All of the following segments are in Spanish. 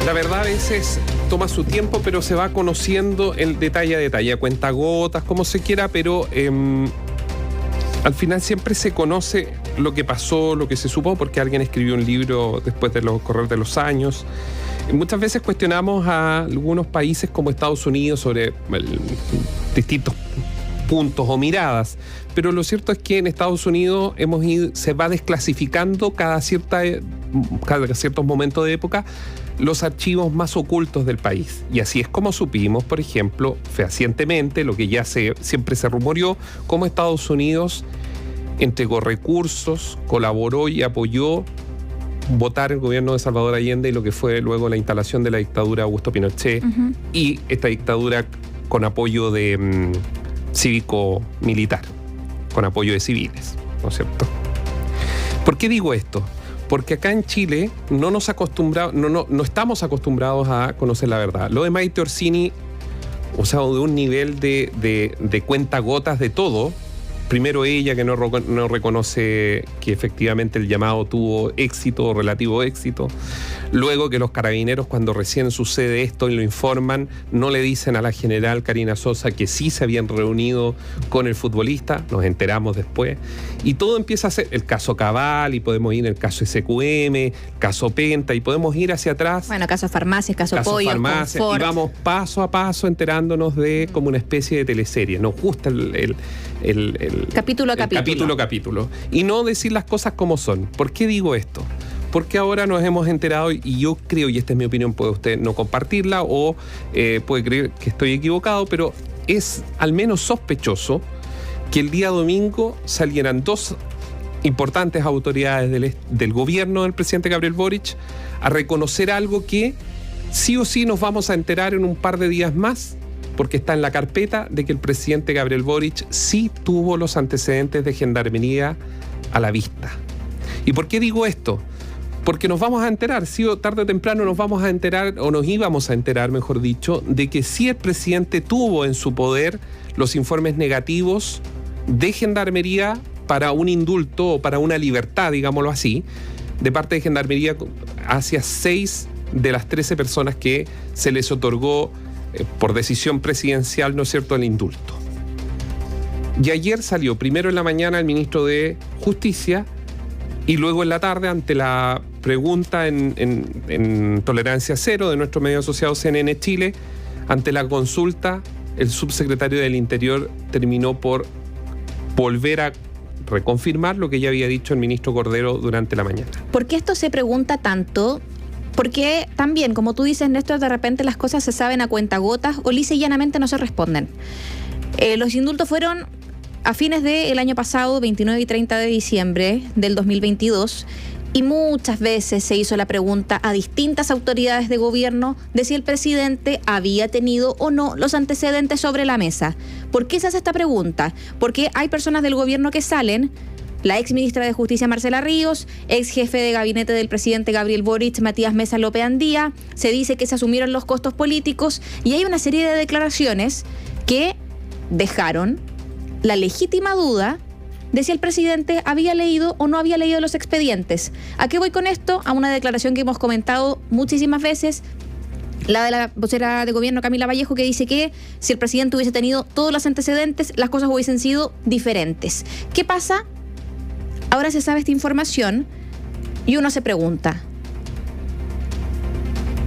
La verdad a veces toma su tiempo, pero se va conociendo el detalle a detalle, a cuentagotas, como se quiera, pero al final siempre se conoce lo que pasó, lo que se supo, porque alguien escribió un libro después de los correr de los años. Y muchas veces cuestionamos a algunos países como Estados Unidos sobre distintos puntos o miradas, pero lo cierto es que en Estados Unidos se va desclasificando cada ciertos momentos de época los archivos más ocultos del país. Y así es como supimos, por ejemplo, fehacientemente, lo que ya siempre se rumoreó, cómo Estados Unidos entregó recursos, colaboró y apoyó votar el gobierno de Salvador Allende y lo que fue luego la instalación de la dictadura de Augusto Pinochet, y esta dictadura con apoyo de cívico-militar, con apoyo de civiles, ¿no es cierto? ¿Por qué digo esto? Porque acá en Chile no estamos acostumbrados a conocer la verdad. Lo de Maite Orsini, o sea, de un nivel de cuentagotas de todo. Primero ella, que no reconoce que efectivamente el llamado tuvo éxito o relativo éxito. Luego que los carabineros, cuando recién sucede esto y lo informan, no le dicen a la general Karina Sosa que sí se habían reunido con el futbolista. Nos enteramos después. Y todo empieza a ser el caso Cabal, y podemos ir en el caso SQM, caso Penta, y podemos ir hacia atrás. Bueno, caso Farmacias, caso Pollo, Farmacias, y vamos paso a paso enterándonos de como una especie de teleserie. Nos gusta el capítulo a capítulo. Y no decir las cosas como son. ¿Por qué digo esto? Porque ahora nos hemos enterado, y yo creo, y esta es mi opinión, puede usted no compartirla o puede creer que estoy equivocado, pero es al menos sospechoso que el día domingo salieran dos importantes autoridades del gobierno del presidente Gabriel Boric a reconocer algo que sí o sí nos vamos a enterar en un par de días más, porque está en la carpeta de que el presidente Gabriel Boric sí tuvo los antecedentes de gendarmería a la vista. ¿Y por qué digo esto? Porque nos vamos a enterar, sí o tarde o temprano nos vamos a enterar, o nos íbamos a enterar, mejor dicho, de que sí el presidente tuvo en su poder los informes negativos de gendarmería para un indulto o para una libertad, digámoslo así, de parte de gendarmería hacia 6 de las 13 personas que se les otorgó por decisión presidencial, ¿no es cierto?, el indulto. Y ayer salió primero en la mañana el ministro de Justicia y luego en la tarde, ante la pregunta en Tolerancia Cero de nuestro medio asociado CNN Chile, ante la consulta, el subsecretario del Interior terminó por volver a reconfirmar lo que ya había dicho el ministro Cordero durante la mañana. ¿Por qué esto se pregunta tanto? Porque también, como tú dices, Néstor, de repente las cosas se saben a cuentagotas o lisa y llanamente no se responden. Los indultos fueron a fines del año pasado, 29 y 30 de diciembre del 2022, y muchas veces se hizo la pregunta a distintas autoridades de gobierno de si el presidente había tenido o no los antecedentes sobre la mesa. ¿Por qué se hace esta pregunta? Porque hay personas del gobierno que salen, la ex ministra de Justicia Marcela Ríos, ex jefe de gabinete del presidente Gabriel Boric, Matías Mesa López Andía, se dice que se asumieron los costos políticos, y hay una serie de declaraciones que dejaron la legítima duda de si el presidente había leído o no había leído los expedientes. ¿A qué voy con esto? A una declaración que hemos comentado muchísimas veces, la de la vocera de gobierno Camila Vallejo, que dice que si el presidente hubiese tenido todos los antecedentes, las cosas hubiesen sido diferentes. ¿Qué pasa? Ahora se sabe esta información y uno se pregunta,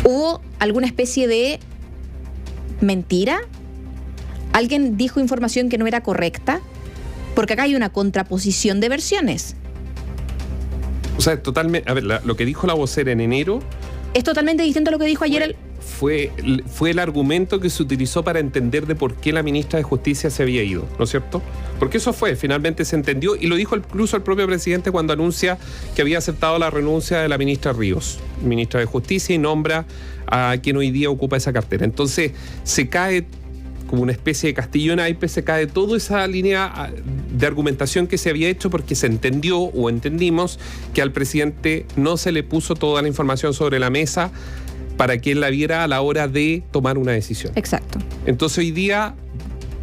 ¿hubo alguna especie de mentira? ¿Alguien dijo información que no era correcta? Porque acá hay una contraposición de versiones. O sea, totalmente. A ver, lo que dijo la vocera en enero es totalmente distinto a lo que dijo ayer fue el argumento que se utilizó para entender de por qué la ministra de Justicia se había ido, ¿no es cierto? Porque eso finalmente se entendió, y lo dijo incluso el propio presidente cuando anuncia que había aceptado la renuncia de la ministra Ríos, ministra de Justicia, y nombra a quien hoy día ocupa esa cartera. Entonces se cae como una especie de castillo en naipes, se cae toda esa línea de argumentación que se había hecho, porque se entendió o entendimos que al presidente no se le puso toda la información sobre la mesa para que él la viera a la hora de tomar una decisión. Exacto. Entonces hoy día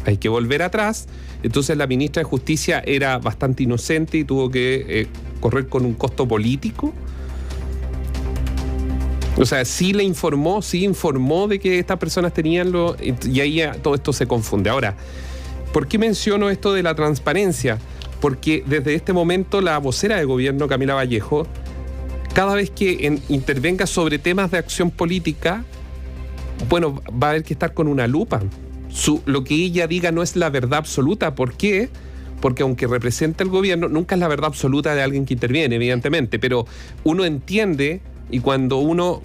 hay que volver atrás. Entonces la ministra de Justicia era bastante inocente y tuvo que correr con un costo político. O sea, sí informó de que estas personas tenían y ahí todo esto se confunde. Ahora, ¿por qué menciono esto de la transparencia? Porque desde este momento la vocera de gobierno, Camila Vallejo, cada vez que intervenga sobre temas de acción política, bueno, va a haber que estar con una lupa. Lo que ella diga no es la verdad absoluta. ¿Por qué? Porque aunque representa el gobierno, nunca es la verdad absoluta de alguien que interviene, evidentemente, pero uno entiende, y cuando uno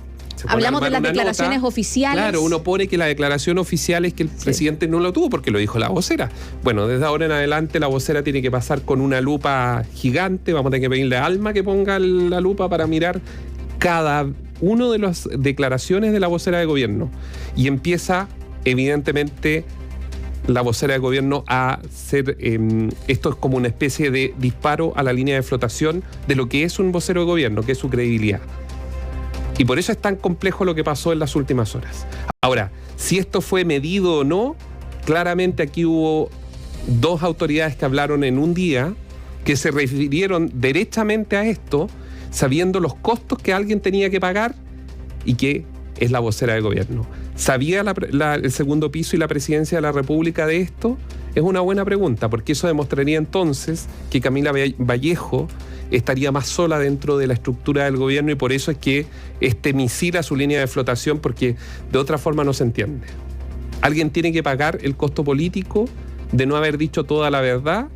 hablamos de las declaraciones oficiales. Claro, uno pone que la declaración oficial es que el presidente no lo tuvo porque lo dijo la vocera. Bueno, desde ahora en adelante la vocera tiene que pasar con una lupa gigante. Vamos a tener que pedirle a Alma que ponga la lupa para mirar cada una de las declaraciones de la vocera de gobierno. Y empieza, evidentemente, la vocera de gobierno a hacer, esto es como una especie de disparo a la línea de flotación de lo que es un vocero de gobierno, que es su credibilidad. Y por eso es tan complejo lo que pasó en las últimas horas. Ahora, si esto fue medido o no, claramente aquí hubo dos autoridades que hablaron en un día que se refirieron derechamente a esto, sabiendo los costos que alguien tenía que pagar y que es la vocera de gobierno. ¿Sabía el segundo piso y la presidencia de la República de esto? Es una buena pregunta, porque eso demostraría entonces que Camila Vallejo estaría más sola dentro de la estructura del gobierno y por eso es que este misil a su línea de flotación, porque de otra forma no se entiende. Alguien tiene que pagar el costo político de no haber dicho toda la verdad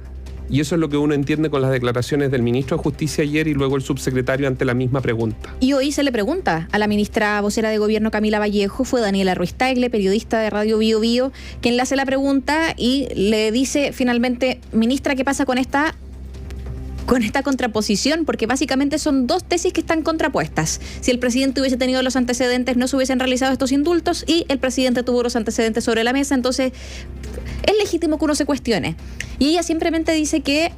y eso es lo que uno entiende con las declaraciones del ministro de Justicia ayer y luego el subsecretario ante la misma pregunta. Y hoy se le pregunta a la ministra vocera de gobierno Camila Vallejo, fue Daniela Ruiz Tagle, periodista de Radio Bio Bio, quien le hace la pregunta y le dice finalmente, ministra, ¿qué pasa con esta contraposición? Porque básicamente son dos tesis que están contrapuestas. Si el presidente hubiese tenido los antecedentes, no se hubiesen realizado estos indultos y el presidente tuvo los antecedentes sobre la mesa, entonces es legítimo que uno se cuestione. Y ella simplemente dice que,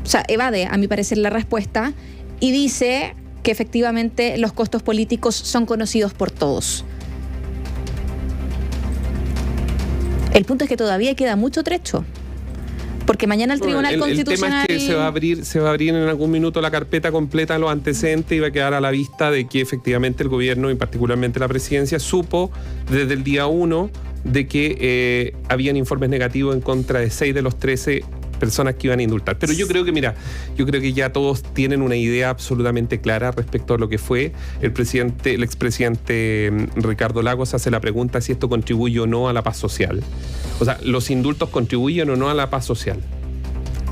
o sea, evade, a mi parecer, la respuesta y dice que efectivamente los costos políticos son conocidos por todos. El punto es que todavía queda mucho trecho. Porque mañana el Tribunal Constitucional... El tema es que se va a abrir en algún minuto la carpeta completa de los antecedentes y va a quedar a la vista de que efectivamente el gobierno y particularmente la presidencia supo desde el día 1 de que habían informes negativos en contra de 6 de los 13 personas que iban a indultar. Pero yo creo que ya todos tienen una idea absolutamente clara respecto a lo que fue. El expresidente Ricardo Lagos hace la pregunta si esto contribuye o no a la paz social. O sea, ¿los indultos contribuyen o no a la paz social?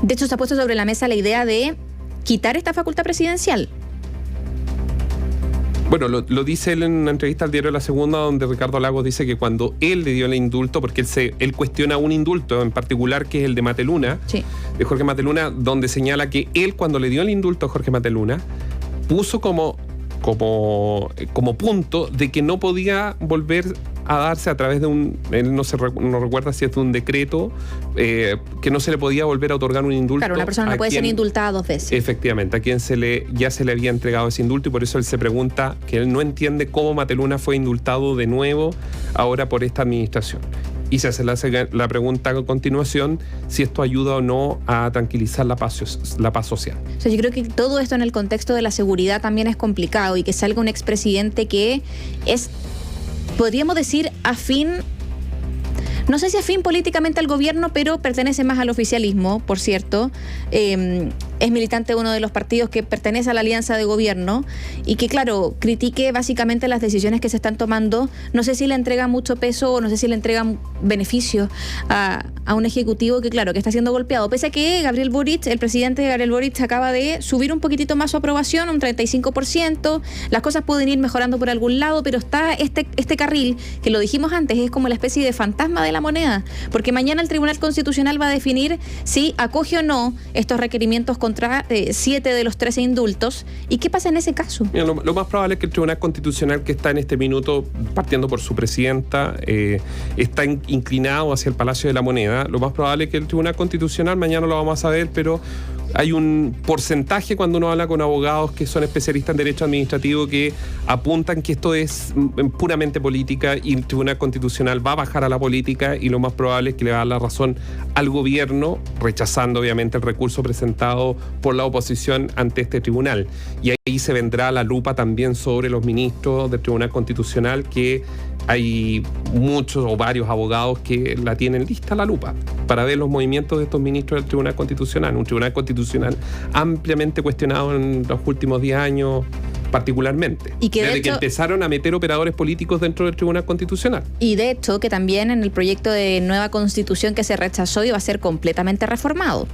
De hecho, se ha puesto sobre la mesa la idea de quitar esta facultad presidencial. Bueno, lo dice él en una entrevista al diario La Segunda, donde Ricardo Lagos dice que cuando él le dio el indulto, porque él cuestiona un indulto en particular que es el de Mateluna, sí, de Jorge Mateluna, donde señala que él cuando le dio el indulto a Jorge Mateluna, puso como punto de que no podía volver a darse a través de él no recuerda si es de un decreto, que no se le podía volver a otorgar un indulto. Claro, una persona no puede ser indultada 2 veces. Efectivamente, a quien ya se le había entregado ese indulto y por eso él se pregunta, que él no entiende cómo Mateluna fue indultado de nuevo ahora por esta administración. Y se hace la pregunta a continuación si esto ayuda o no a tranquilizar la paz social. O sea, yo creo que todo esto en el contexto de la seguridad también es complicado y que salga un expresidente que es, podríamos decir, afín, no sé si afín políticamente al gobierno, pero pertenece más al oficialismo, por cierto. Es militante de uno de los partidos que pertenece a la alianza de gobierno y que, claro, critique básicamente las decisiones que se están tomando. No sé si le entrega mucho peso o no sé si le entrega beneficio a un ejecutivo que, claro, que está siendo golpeado. Pese a que el presidente Gabriel Boric acaba de subir un poquitito más su aprobación, un 35%. Las cosas pueden ir mejorando por algún lado, pero está este carril, que lo dijimos antes, es como la especie de fantasma de la moneda. Porque mañana el Tribunal Constitucional va a definir si acoge o no estos requerimientos contra 7 de los 13 indultos. ¿Y qué pasa en ese caso? Mira, lo más probable es que el Tribunal Constitucional, que está en este minuto partiendo por su presidenta, está inclinado hacia el Palacio de la Moneda. Lo más probable es que el Tribunal Constitucional, mañana lo vamos a saber, pero Hay un porcentaje cuando uno habla con abogados que son especialistas en derecho administrativo que apuntan que esto es puramente política y el Tribunal Constitucional va a bajar a la política y lo más probable es que le va a dar la razón al gobierno, rechazando obviamente el recurso presentado por la oposición ante este tribunal. Y ahí se vendrá la lupa también sobre los ministros del Tribunal Constitucional, que hay muchos o varios abogados que la tienen lista la lupa para ver los movimientos de estos ministros del Tribunal Constitucional. Un Tribunal Constitucional ampliamente cuestionado en los últimos 10 años particularmente. Y que desde que empezaron a meter operadores políticos dentro del Tribunal Constitucional. Y de hecho que también en el proyecto de nueva Constitución que se rechazó iba a ser completamente reformado.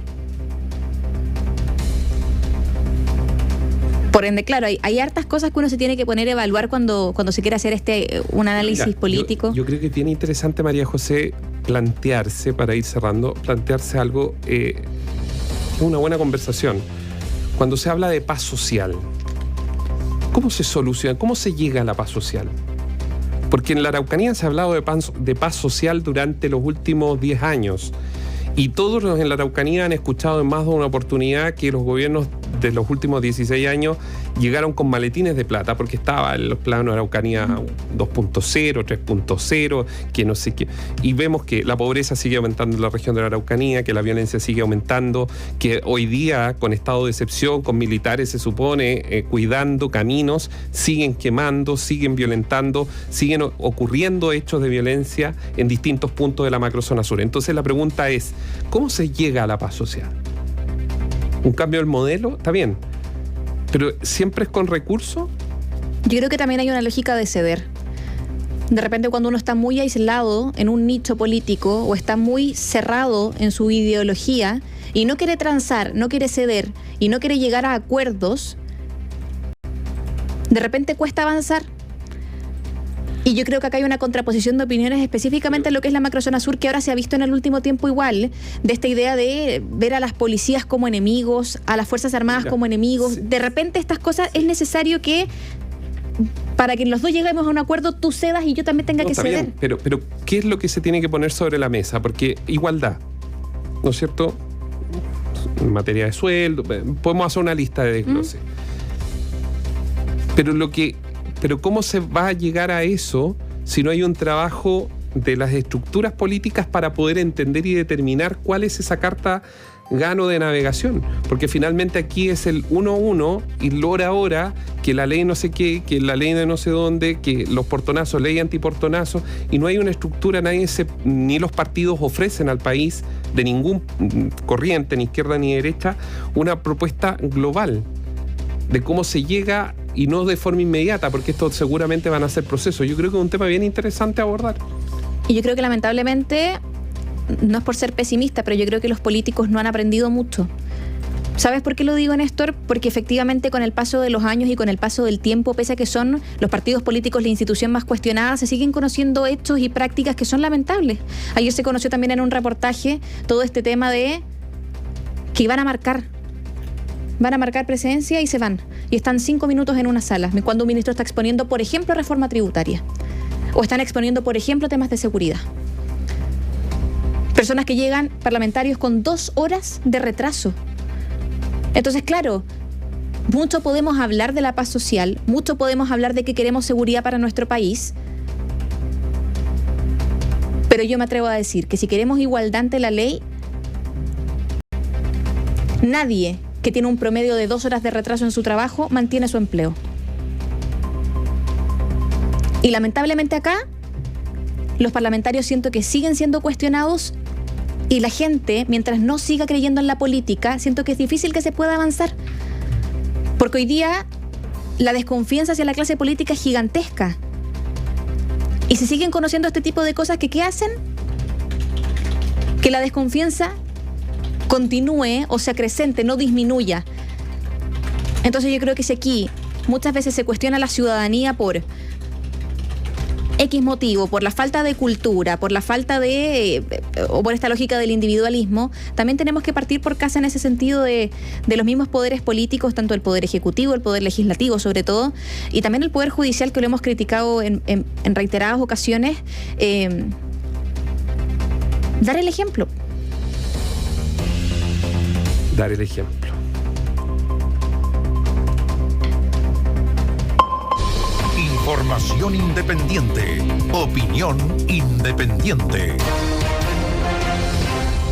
Por ende, claro, hay hartas cosas que uno se tiene que poner a evaluar cuando se quiere hacer un análisis político. Yo creo que es bien interesante, María José, plantearse, para ir cerrando, plantearse algo, una buena conversación. Cuando se habla de paz social, ¿cómo se soluciona? ¿Cómo se llega a la paz social? Porque en la Araucanía se ha hablado de paz social durante los últimos 10 años. Y todos los en la Araucanía han escuchado en más de una oportunidad que los gobiernos de los últimos 16 años llegaron con maletines de plata, porque estaba en los planos Araucanía 2.0, 3.0, que no sé qué. Y vemos que la pobreza sigue aumentando en la región de la Araucanía, que la violencia sigue aumentando, que hoy día, con estado de excepción, con militares se supone, cuidando caminos, siguen quemando, siguen violentando, siguen ocurriendo hechos de violencia en distintos puntos de la macrozona sur. Entonces la pregunta es, ¿cómo se llega a la paz social? ¿Un cambio del modelo? Está bien, pero ¿siempre es con recursos? Yo creo que también hay una lógica de ceder. De repente cuando uno está muy aislado en un nicho político o está muy cerrado en su ideología y no quiere transar, no quiere ceder y no quiere llegar a acuerdos, de repente cuesta avanzar. Y yo creo que acá hay una contraposición de opiniones específicamente en lo que es la macrozona sur, que ahora se ha visto en el último tiempo igual, de esta idea de ver a las policías como enemigos, a las Fuerzas Armadas como enemigos. De repente estas cosas es necesario que, para que los dos lleguemos a un acuerdo, tú cedas y yo también tenga que ceder. Bien, pero ¿qué es lo que se tiene que poner sobre la mesa? Porque igualdad, ¿no es cierto? En materia de sueldo, podemos hacer una lista de desglose. Pero ¿cómo se va a llegar a eso si no hay un trabajo de las estructuras políticas para poder entender y determinar cuál es esa carta gano de navegación? Porque finalmente aquí es el 1-1 y hora, que la ley no sé qué, que la ley de no sé dónde, que los portonazos, ley antiportonazos, y no hay una estructura, ni los partidos ofrecen al país de ningún corriente, ni izquierda ni derecha, una propuesta global de cómo se llega, y no de forma inmediata, porque esto seguramente van a ser procesos. Yo creo que es un tema bien interesante a abordar. Y yo creo que lamentablemente, no es por ser pesimista, pero yo creo que los políticos no han aprendido mucho. ¿Sabes por qué lo digo, Néstor? Porque efectivamente con el paso de los años y con el paso del tiempo, pese a que son los partidos políticos la institución más cuestionada, se siguen conociendo hechos y prácticas que son lamentables. Ayer se conoció también en un reportaje todo este tema de que van a marcar presencia y se van. Y están 5 minutos en una sala, cuando un ministro está exponiendo, por ejemplo, reforma tributaria. O están exponiendo, por ejemplo, temas de seguridad. Personas que llegan, parlamentarios, con 2 horas de retraso. Entonces, claro, mucho podemos hablar de la paz social, mucho podemos hablar de que queremos seguridad para nuestro país, pero yo me atrevo a decir que si queremos igualdad ante la ley, nadie que tiene un promedio de 2 horas de retraso en su trabajo mantiene su empleo. Y lamentablemente acá, los parlamentarios siento que siguen siendo cuestionados, y la gente, mientras no siga creyendo en la política, siento que es difícil que se pueda avanzar. Porque hoy día la desconfianza hacia la clase política es gigantesca. Y si siguen conociendo este tipo de cosas, ¿qué hacen? Que la desconfianza continúe o se acrecente, no disminuya. Entonces yo creo que si aquí muchas veces se cuestiona la ciudadanía por X motivo, por la falta de cultura, por la falta o por esta lógica del individualismo, también tenemos que partir por casa en ese sentido de los mismos poderes políticos, tanto el poder ejecutivo, el poder legislativo sobre todo, y también el poder judicial, que lo hemos criticado en reiteradas ocasiones, dar el ejemplo. Dar el ejemplo. Información independiente. Opinión independiente.